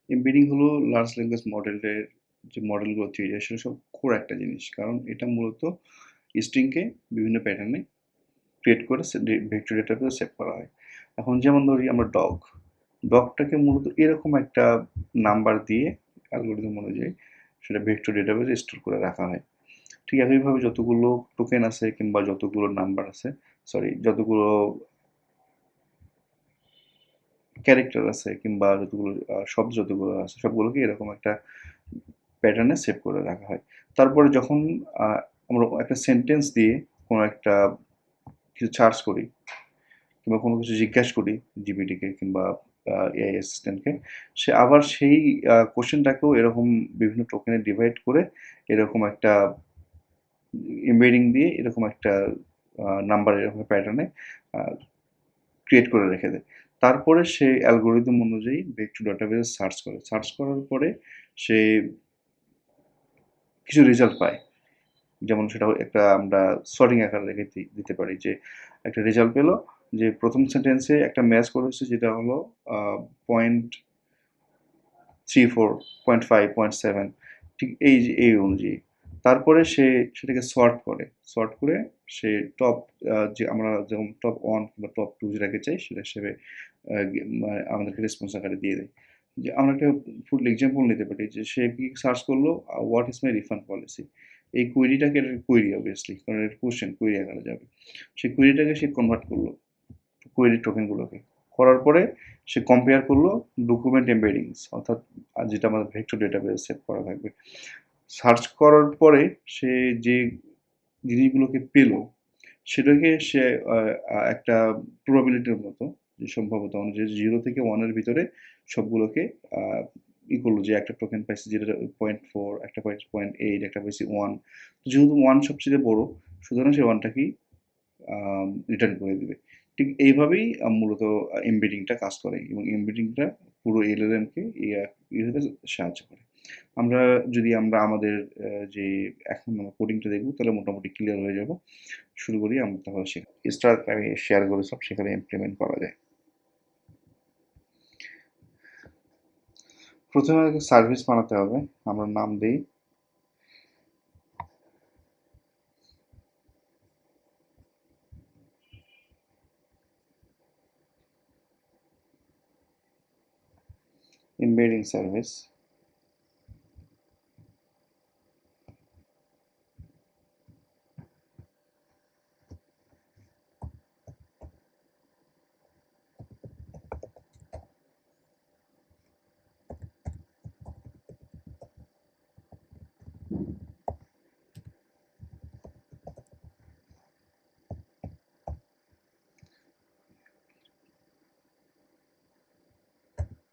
Embedding হলো large language মডেলের যে মডেলগুলো তৈরি হয় সেটা সব কোর একটা জিনিস, কারণ এটা মূলত স্ট্রিংকে বিভিন্ন প্যাটার্নে ক্রিয়েট করে ভেক্টর ডেটাবেসে সেভ করা হয়। এখন যেমন ধরি আমরা ডগটাকে মূলত এরকম একটা নাম্বার দিয়ে অ্যালগোরিদম অনুযায়ী সেটা ভেক্টর ডেটাবেসে স্টোর করে রাখা হয়। ঠিক একইভাবে যতগুলো টোকেন আছে কিংবা যতগুলো নাম্বার আছে, সরি, যতগুলো ক্যারেক্টার আছে কিংবা যতগুলো শব্দ যতগুলো আছে সবগুলোকে এরকম একটা প্যাটার্নে সেভ করে রাখা হয়। তারপরে যখন আমরা একটা সেন্টেন্স দিয়ে কোনো একটা কিছু সার্চ করি কিংবা কোনো কিছু জিজ্ঞাসা করি জিপিটিকে কিংবা এআই অ্যাসিস্ট্যান্টকে, সে আবার সেই কোশ্চেনটাকেও এরকম বিভিন্ন টোকেনে ডিভাইড করে এরকম একটা এমবেডিং দিয়ে এরকম একটা নাম্বার এরকম প্যাটার্নে ক্রিয়েট করে রেখে দেয়। তারপরে সে অ্যালগোরিদম অনুযায়ী ভেক্টর ডাটাবেসে সার্চ করে। সার্চ করার পরে সে কিছু রেজাল্ট পায়। যেমন সেটা একটা আমরা সর্টিং আকারে রেখে দিতে পারি যে একটা রেজাল্ট পেলো যে প্রথম সেন্টেন্সে একটা ম্যাচ করেছে যেটা হলো 0.34, 0.5, 0.7, ঠিক এই অনুযায়ী। তারপরে সে সেটাকে সর্ট করে সে টপ, যে আমরা যেমন টপ ওয়ান কিংবা টপ টু যেটাকে চাই সেটা হিসেবে আমাদেরকে রেসপন্স আকারে দিয়ে দেয়। যে আমরা একটা ফুল এক্সাম্পল নিতে পারি যে সে কি সার্চ করলো, what is my refund policy. এই কোয়েরিটাকে, এটা কোয়েরি অবভিয়াসলি, কারণ এটা কোশ্চেন কোয়েরি আকারে যাবে। সেই কোয়েরিটাকে সে কনভার্ট করলো কোয়েরি টোকেনগুলোকে, করার পরে সে কম্পেয়ার করলো ডকুমেন্ট এমবেডিংস, অর্থাৎ যেটা আমাদের ভেক্টর ডেটাবেসে সেভ করা থাকবে। সার্চ করার পরে সে যে জিনিসগুলোকে পেলো সেটাকে সে একটা প্রবাবিলিটির মতো, যে সম্ভবত অনুযায়ী 0 থেকে 1 এর ভিতরে সবগুলোকে ই করলো, যে একটা টোকেন পাইছে 0.4, একটা পাইছে 0.8, একটা পাইছে 1। যেহেতু 1 সবচেয়ে বড়, সুতরাং সে 1টাকেই রিটার্ন করে দিবে। ঠিক এইভাবেই মূলত এমবেডিংটা কাজ করে এবং এমবেডিংটা পুরো এলএলএমকে ইয়েতে সাহায্য করে। আমরা যদি আমাদের যে এখন আমরা কোডিংটা দেখব তাহলে মোটামুটি ক্লিয়ার হয়ে যাব। শুরু করি আমরা তাহলে স্টার আমি শেয়ার করে সব সেখানে ইমপ্লিমেন্ট করা যায়। প্রথমে সার্ভিস বানাতে হবে। আমরা নাম দিই এমবেডিং সার্ভিস।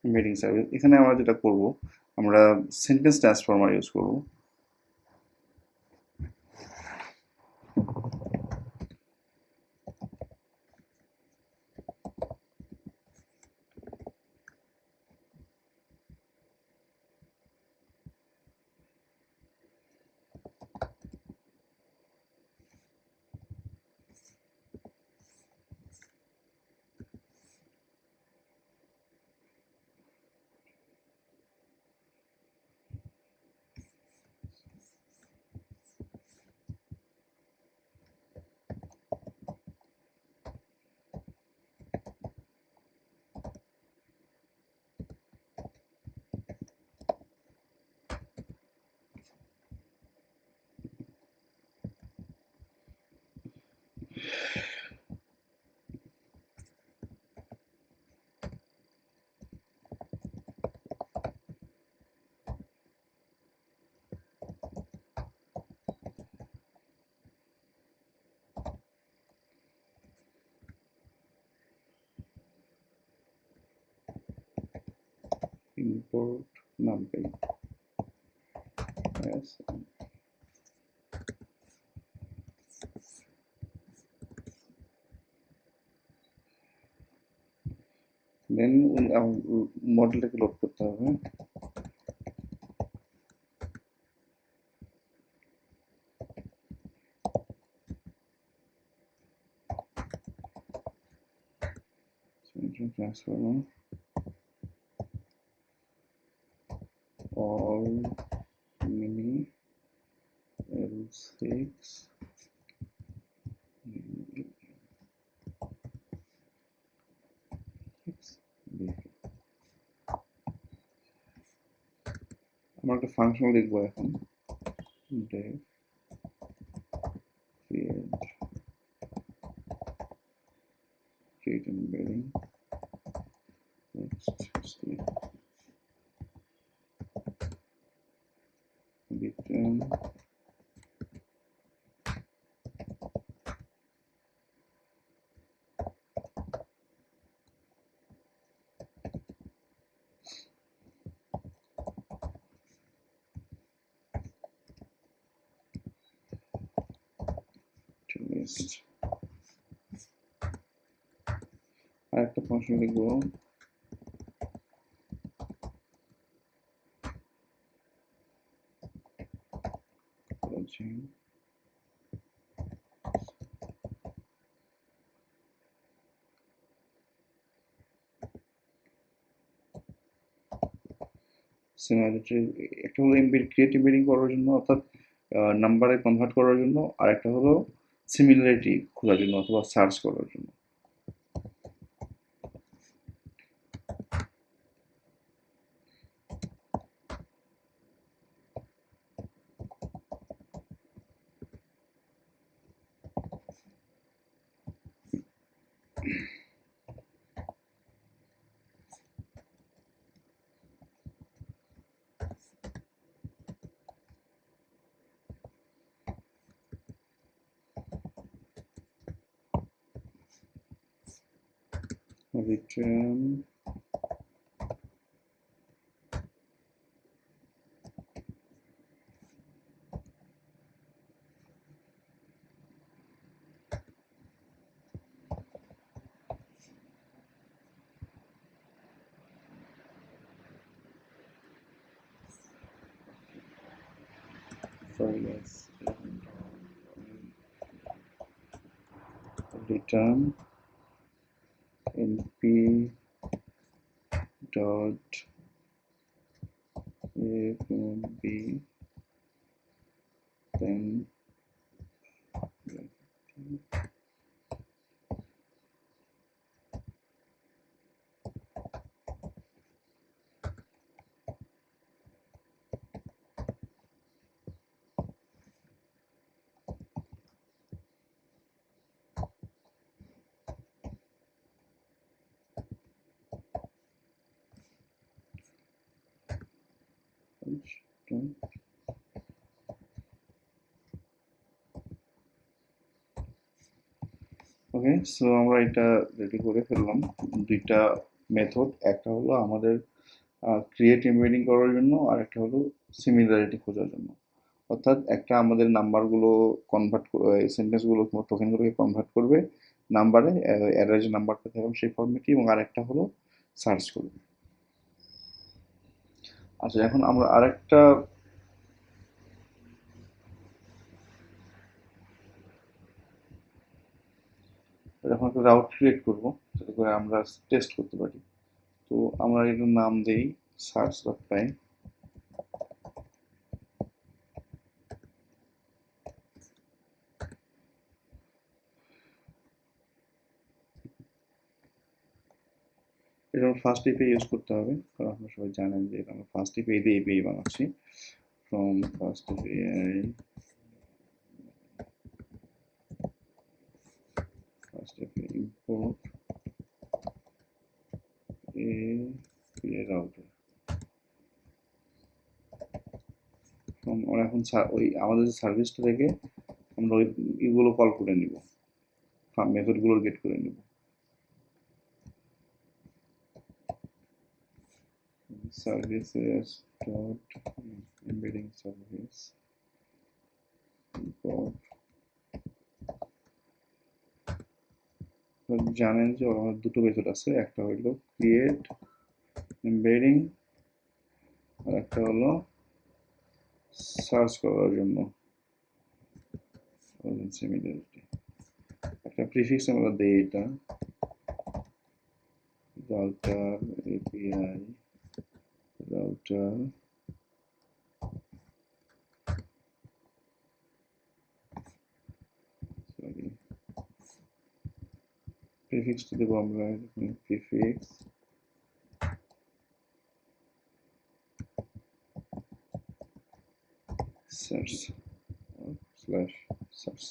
এমবেডিং সার্ভিস এখানে আমরা যেটা করব, আমরা সেন্টেন্স ট্রান্সফর্মার ইউজ করব। ইম্পোর্ট নামপ্যাড এস, দেন মডেলটাকে লোড করতে হবে। ট্রান্সফর্মার all mini L6 আমরা একটা ফাংশন লিখবো এখন, def create embedding next return to list। আর একটা ফাংশন লিখবো সিমিলারিটি। একটা হলো ক্রিয়েট এমবেডিং করার জন্য, অর্থাৎ নাম্বারে কনভার্ট করার জন্য, আর একটা হলো সিমিলারিটি খোঁজার জন্য অথবা সার্চ করার জন্য। return return np dot fmb then ওকে। সো আমরা এটা রেডি করে ফেললাম। দুইটা মেথড, একটা হলো আমাদের ক্রিয়েট এমবেডিং করার জন্য, আর একটা হলো সিমিলারিটি খোঁজার জন্য। অর্থাৎ একটা আমাদের নাম্বারগুলো কনভার্ট, সেন্টেন্সগুলো টোকেনগুলোকে কনভার্ট করবে নাম্বারে, অ্যারে যে নাম্বারটা থাকবে সেই ফর্মেটে, এবং আরেকটা হলো সার্চ করবে। আচ্ছা, এখন আমরা আরেকটা যখন একটা রাউট ক্রিয়েট করবো যাতে করে আমরা টেস্ট করতে পারি, তো আমরা এটার নাম দেই সার্চ ডট পাই। এটা আমরা ফার্স্ট এপিআই ইউজ করতে হবে, কারণ আপনারা সবাই জানেন যে আমরা ফার্স্ট এপিআই দিয়ে এপিআই বানাচ্ছি। From first API import API router। আমরা এখন ওই আমাদের যে সার্ভিসটা থেকে আমরা ওই এগুলো কল করে নিব, মেথডগুলো গেট করে নিব। services dot embedding service import। জানেন যে আমার দুটো মেথড আছে, একটা হলো ক্রিয়েট এমবেডিং আর একটা হলো সার্চ করার জন্য সিমিলারিটি। একটা প্রিফিক্স আমরা দেই, এটা রাউটার এপিআই রাউটার প্রিফিক্সটা দেবো আমরা prefix search slash search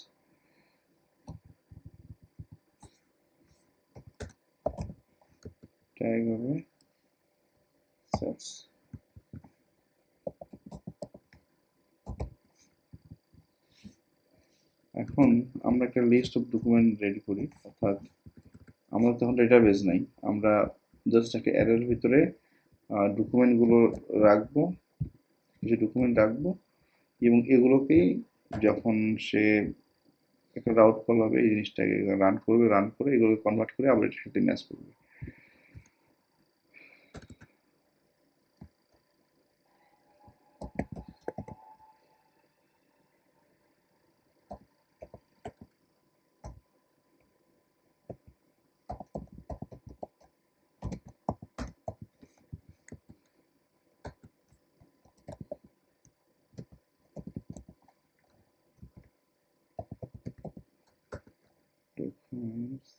tag হবে সার্চ। এখন আমরা একটা লিস্ট অফ ডকুমেন্ট রেডি করি, অর্থাৎ আমাদের তখন ডেটাবেস নাই, আমরা জাস্ট একটা অ্যারের ভিতরে ডকুমেন্টগুলো রাখবো, কিছু ডকুমেন্ট রাখবো এবং এগুলোকেই যখন সে একটা রাউট কল হবে এই জিনিসটাকে রান করবে, রান করে এগুলোকে কনভার্ট করে আবার এটার সাথে ম্যাচ করবে। Documents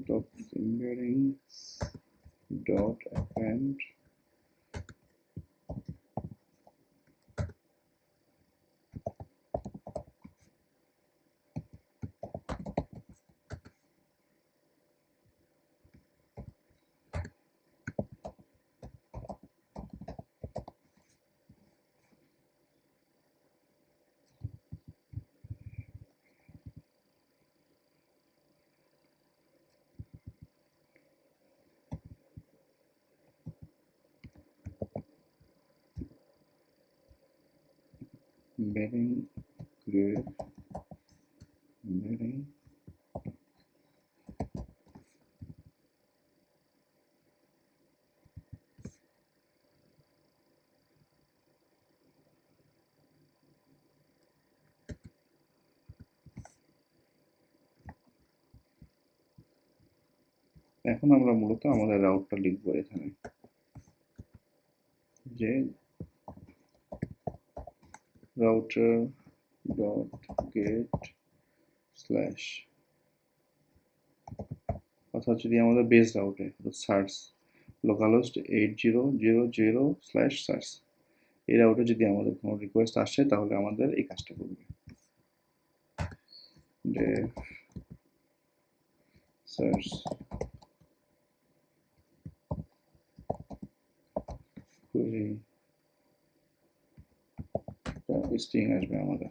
dot embeddings dot append embedding grave embedding এখন আমরা মূলত আমাদের রাউটটা লিখবো এখানে, যে router dot get স্ল্যাশ, অর্থাৎ যদি আমাদের বেস রাউটে সার্চ লোকালহোস্ট 8000 স্ল্যাশ সার্চ এই রাউটে যদি আমাদের কোনো রিকোয়েস্ট আসে তাহলে আমাদের এই কাজটা করবে, def search query স্ট্রিং আসবে আমাদের,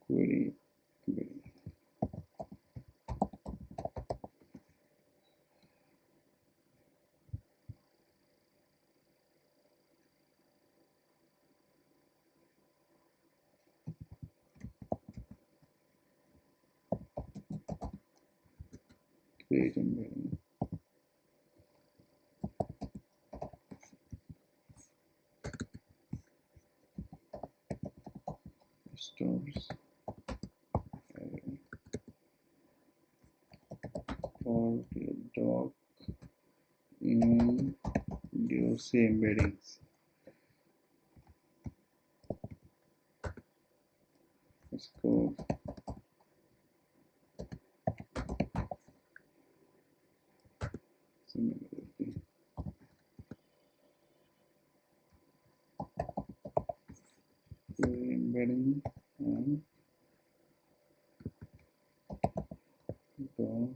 query create embedding stores for doc in doc embeddings scope similarity embedding and doc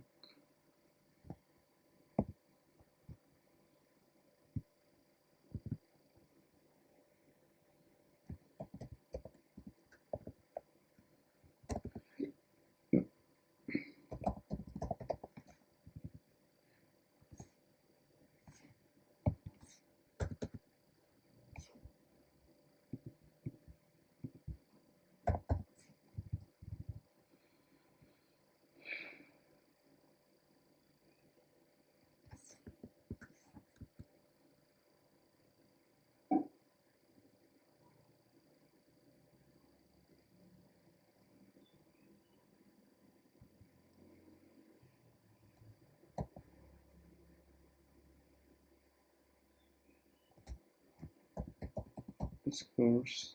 scores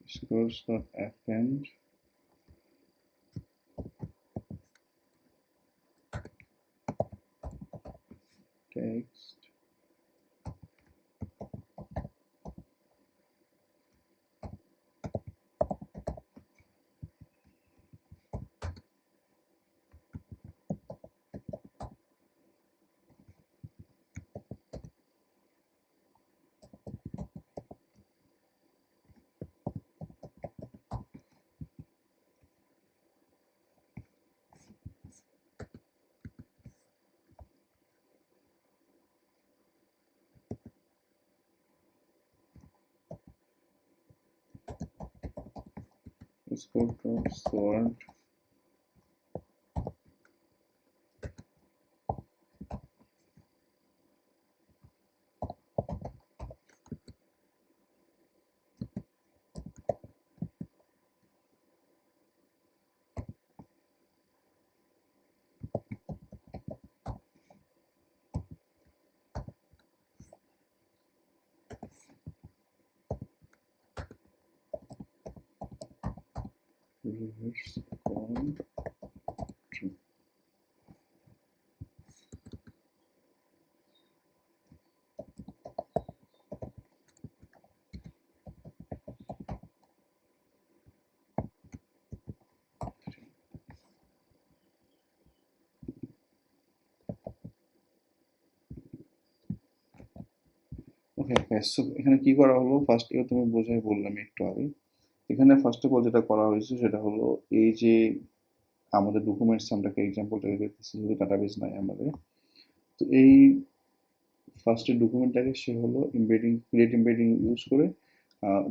scores.append text score.sort reverse call true. Okay so এখানে কি করা হলো ফার্স্ট এ তুমি বোঝাই বললাম একটু আগে এখানে ফার্স্ট অফ অল যেটা করা হয়েছে সেটা হলো এই যে আমাদের ডকুমেন্টস আমরা একটা এক্সাম্পলটাকে দেখতেছি যেহেতু ডাটাবেস নাই আমাদের তো এই ফার্স্টের ডকুমেন্টটাকে সে হলো এমবেডিং ক্রিয়েট এমবেডিং ইউজ করে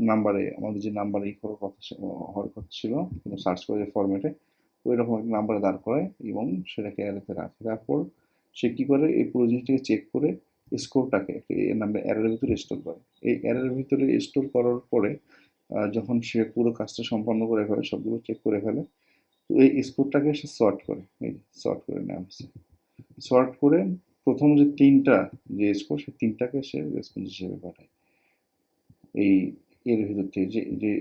নাম্বারে আমাদের যে নাম্বারে হওয়ার কথা ছিল সার্চ করে যে ফরম্যাটে ওই রকম একটা নাম্বারে দাঁড় করায় এবং সেটাকে অ্যারেতে রাখে তারপর সে কী করে এই পুরো জিনিসটাকে চেক করে স্কোরটাকে নাম্বার অ্যারের ভিতরে স্টোর করে এই অ্যারের ভিতরে স্টোর করার পরে যখন সে পুরো কাজটা সম্পন্ন করে ফেলে সবগুলো চেক করে ফেলে তো এই স্কোরটাকে সে সর্ট করে এই সর্ট করে নেওয়া হচ্ছে সর্ট করে প্রথম যে তিনটা যে স্কোর সেই তিনটাকে সে রেসপন্স হিসেবে পাঠায় এই এর ভিতর থেকে যে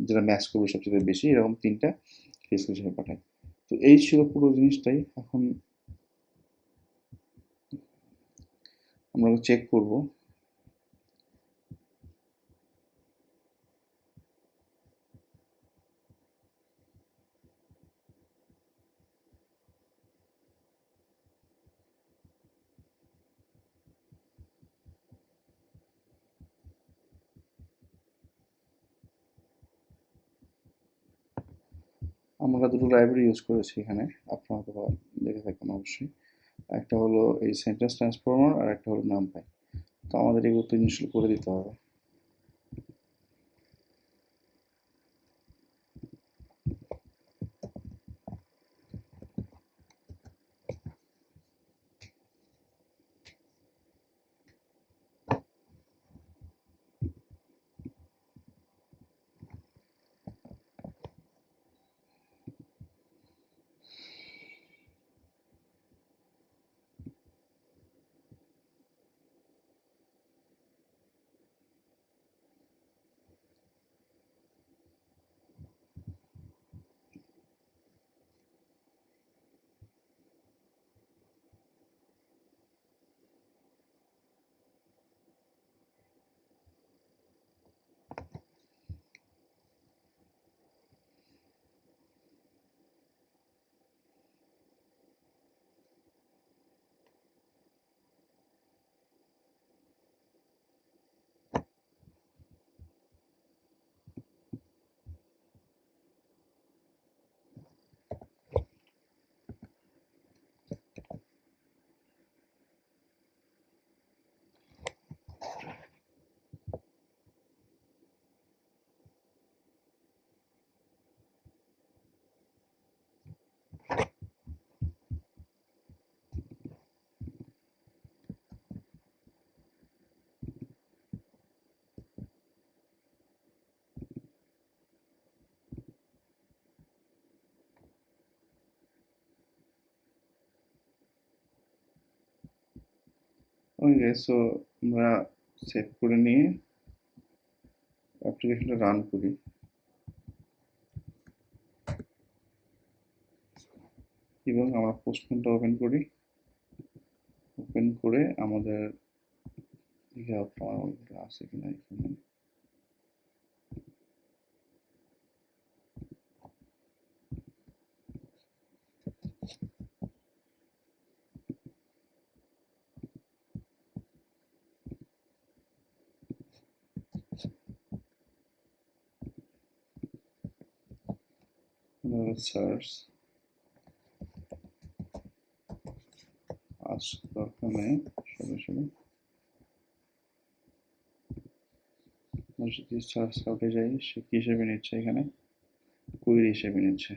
যেটা ম্যাচ করবে সবচেয়ে বেশি এরকম তিনটা স্কোর হিসেবে পাঠায় তো এই ছিল পুরো জিনিসটাই এখন আমরা চেক করব আমরা দুটো লাইব্রেরি ইউজ করেছি এখানে আপনারা তো দেখে থাকবেন অবশ্যই একটা হলো এই সেন্টেন্স ট্রান্সফর্মার আর একটা হলো নামপাই তো আমাদের এগুলো তো ইনস্টল করে দিতে হবে ওকে, সো আমরা সেভ করে নিয়ে অ্যাপ্লিকেশনটা রান করি। এবং আমরা পোস্টম্যানটা ওপেন করি। ওপেন করে আমাদের আছে কিনা এখানে। সার্চ আজ দরকার নেই, সরাসরি যদি সার্চ আউটে যাই, সে কি হিসেবে নিচ্ছে এখানে, কুইরি হিসেবে নিচ্ছে।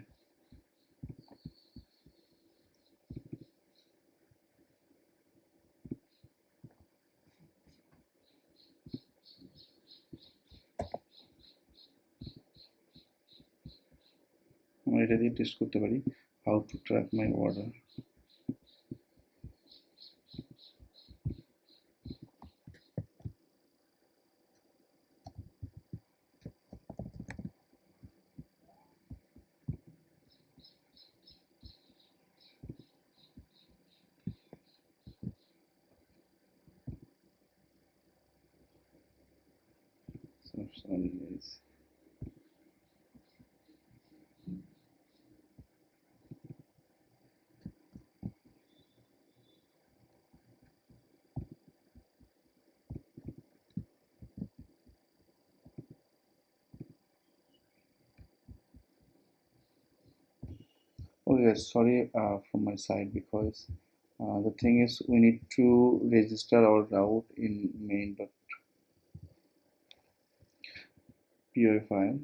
আমরা এটা দিয়ে টেস্ট করতে পারি, how to track my order. Okay, sorry from my side, because the thing is we need to register our route in main.py file.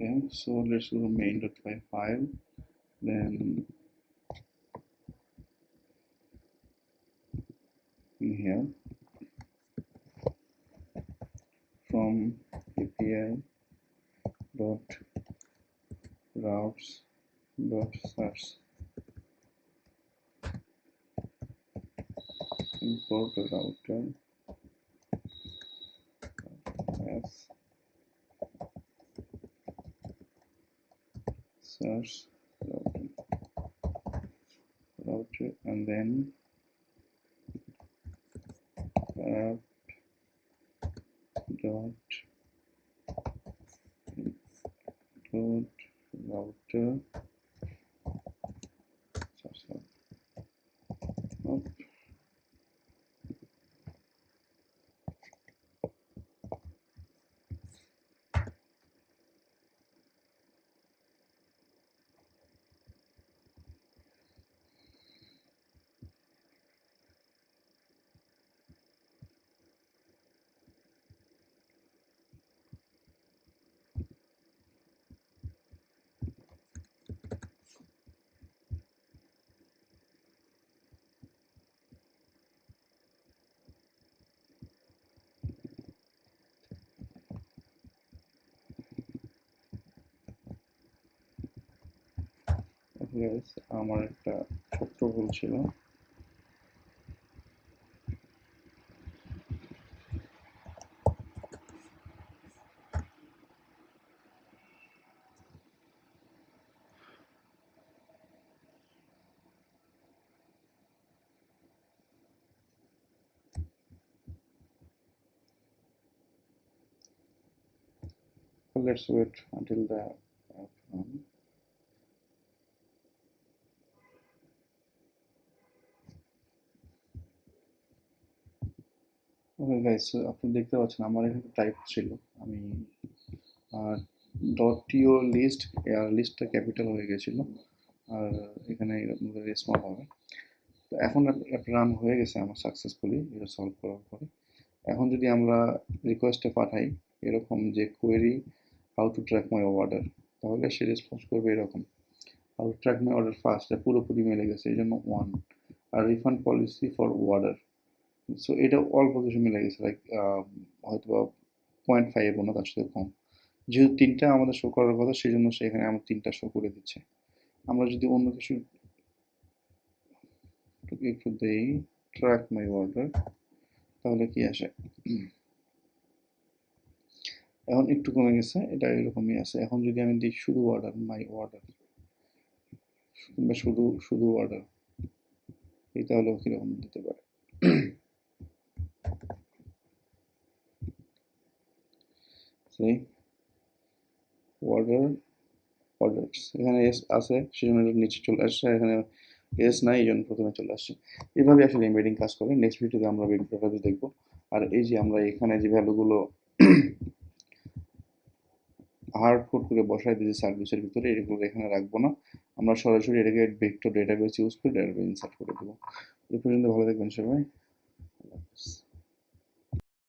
Okay, so let's go to main.py file, then in here from API dot routes dot search import the router as search router and then app dot include router search router. Guys, আমার একটা ছোট্ট ভুল ছিল। Let's wait until the app run. Okay guys, আপনি দেখতে পাচ্ছেন আমার এখানে টাইপ ছিল, আমি ডট টিও লিস্ট, লিস্টটা ক্যাপিটাল হয়ে গেছিল, আর এখানে এরকম করে স্মল হবে। তো এখন রান হয়ে গেছে আমার সাকসেসফুলি, এটা সলভ করার পরে। এখন যদি আমরা রিকোয়েস্টে পাঠাই এরকম যে query how to track my order, তাহলে সে রেসপন্স করবে এরকম, how track my order first পুরোপুরি মিলে গেছে এই জন্য 1। আর refund policy for order, so এটা অল্প কিছু মিলে গেছে, লাইক হয়তো বা 0.5 না তার সাথে কম। যেহেতু 3টা আমাদের শো করার কথা সেই জন্য সেখানে আমার 3টা শো করে দিচ্ছে। আমরা যদি অন্য কিছু একটু দেই ট্র্যাক মাই অর্ডার, তাহলে কি আসে? এখন একটু কমে গেছে, এটা এরকমই আছে। এখন যদি আমি দিই শুধু অর্ডার, মাই অর্ডার, কিংবা শুধু শুধু অর্ডার, এই তাহলেও কিরকম দিতে পারে? সেই অর্ডার, অর্ডারস এখানে এস আছে সেজন্য এটা নিচে চলে আসছে, এখানে এস নাই এই জন্য প্রথমে চলে আসছে। এভাবে আসলে এমবেডিং কাজ করে। নেক্সট ভিডিওতে আমরা ভেক্টর দেখবো। আর এই যে আমরা এখানে যে ভ্যালুগুলো হার্ড কোড করে বসাই দিয়েছি সার্ভিসের ভিতরে, এগুলো এখানে রাখবো না, আমরা সরাসরি এটাকে ভেক্টর ডেটাবেস ইউজ করে ডেটাবেস ইনসার্ট করে দেবো। এই পর্যন্ত ভালো থাকবেন সবাই। আল্লাহ হাফেজ।